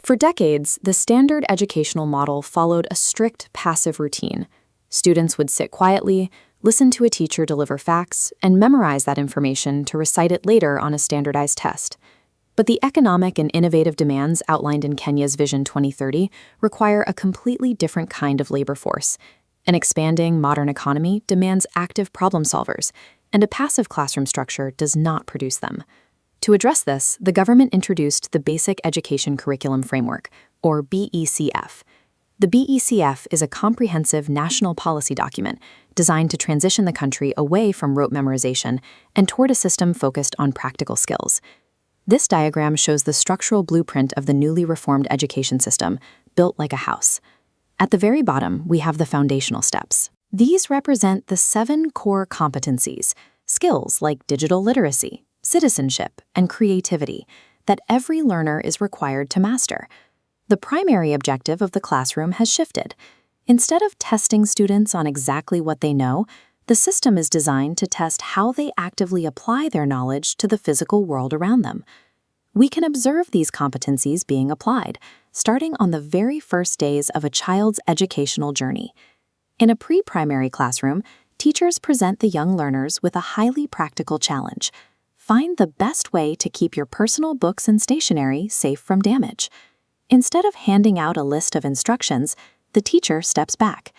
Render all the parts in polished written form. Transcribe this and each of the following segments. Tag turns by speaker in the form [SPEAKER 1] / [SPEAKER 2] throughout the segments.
[SPEAKER 1] For decades, the standard educational model followed a strict passive routine. Students would sit quietly, listen to a teacher deliver facts, and memorize that information to recite it later on a standardized test. But the economic and innovative demands outlined in Kenya's Vision 2030 require a completely different kind of labor force. An expanding modern economy demands active problem solvers, and a passive classroom structure does not produce them. To address this, the government introduced the Basic Education Curriculum Framework, or BECF. The BECF is a comprehensive national policy document designed to transition the country away from rote memorization and toward a system focused on practical skills. This diagram shows the structural blueprint of the newly reformed education system, built like a house. At the very bottom, we have the foundational steps. These represent the 7 core competencies, skills like digital literacy, citizenship, and creativity that every learner is required to master. The primary objective of the classroom has shifted. Instead of testing students on exactly what they know, the system is designed to test how they actively apply their knowledge to the physical world around them. We can observe these competencies being applied, starting on the very first days of a child's educational journey. In a pre-primary classroom, teachers present the young learners with a highly practical challenge. Find the best way to keep your personal books and stationery safe from damage. Instead of handing out a list of instructions, the teacher steps back.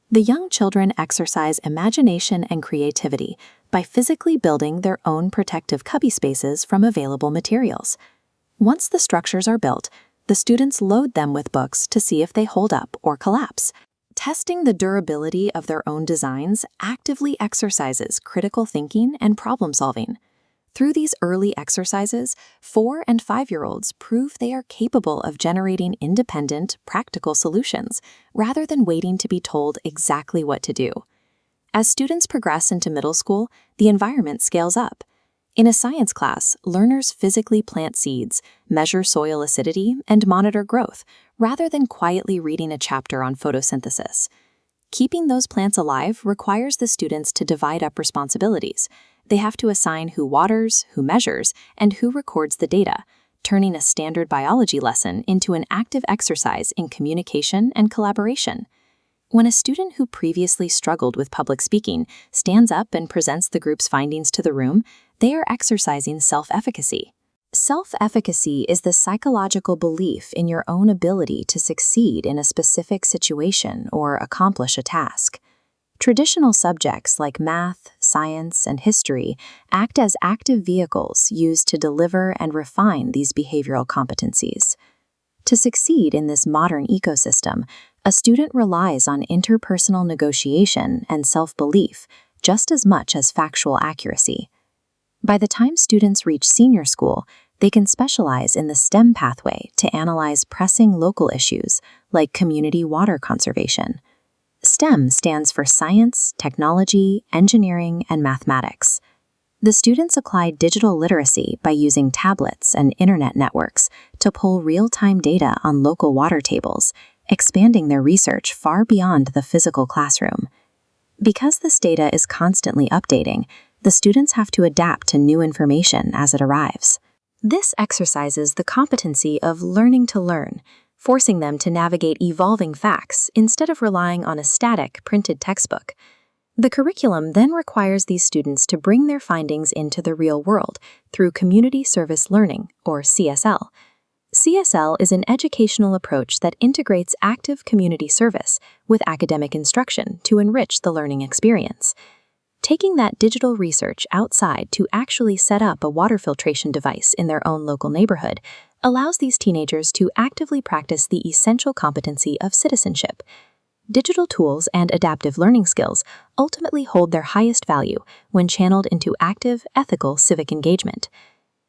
[SPEAKER 1] The young children exercise imagination and creativity by physically building their own protective cubby spaces from available materials. Once the structures are built, the students load them with books to see if they hold up or collapse. Testing the durability of their own designs actively exercises critical thinking and problem solving. Through these early exercises, 4- and 5-year-olds prove they are capable of generating independent, practical solutions, rather than waiting to be told exactly what to do. As students progress into middle school, the environment scales up. In a science class, learners physically plant seeds, measure soil acidity, and monitor growth, rather than quietly reading a chapter on photosynthesis. Keeping those plants alive requires the students to divide up responsibilities. They have to assign who waters, who measures, and who records the data, turning a standard biology lesson into an active exercise in communication and collaboration. When a student who previously struggled with public speaking stands up and presents the group's findings to the room, they are exercising self-efficacy. Self-efficacy is the psychological belief in your own ability to succeed in a specific situation or accomplish a task. Traditional subjects like math, science, and history act as active vehicles used to deliver and refine these behavioral competencies. To succeed in this modern ecosystem, a student relies on interpersonal negotiation and self-belief just as much as factual accuracy. By the time students reach senior school, they can specialize in the STEM pathway to analyze pressing local issues like community water conservation. STEM stands for science, technology, engineering, and mathematics. The students apply digital literacy by using tablets and internet networks to pull real-time data on local water tables, expanding their research far beyond the physical classroom. Because this data is constantly updating, the students have to adapt to new information as it arrives. This exercises the competency of learning to learn, forcing them to navigate evolving facts instead of relying on a static, printed textbook. The curriculum then requires these students to bring their findings into the real world through Community Service Learning, or CSL. CSL is an educational approach that integrates active community service with academic instruction to enrich the learning experience. Taking that digital research outside to actually set up a water filtration device in their own local neighborhood allows these teenagers to actively practice the essential competency of citizenship. Digital tools and adaptive learning skills ultimately hold their highest value when channeled into active, ethical civic engagement.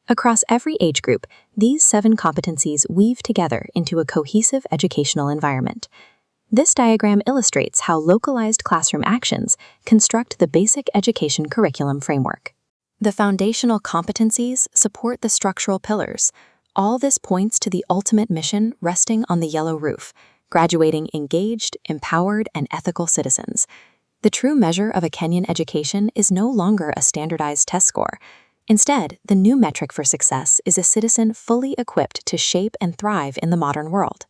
[SPEAKER 1] Across every age group, these 7 competencies weave together into a cohesive educational environment. This diagram illustrates how localized classroom actions construct the basic education curriculum framework. The foundational competencies support the structural pillars. All this points to the ultimate mission resting on the yellow roof, graduating engaged, empowered, and ethical citizens. The true measure of a Kenyan education is no longer a standardized test score. Instead, the new metric for success is a citizen fully equipped to shape and thrive in the modern world.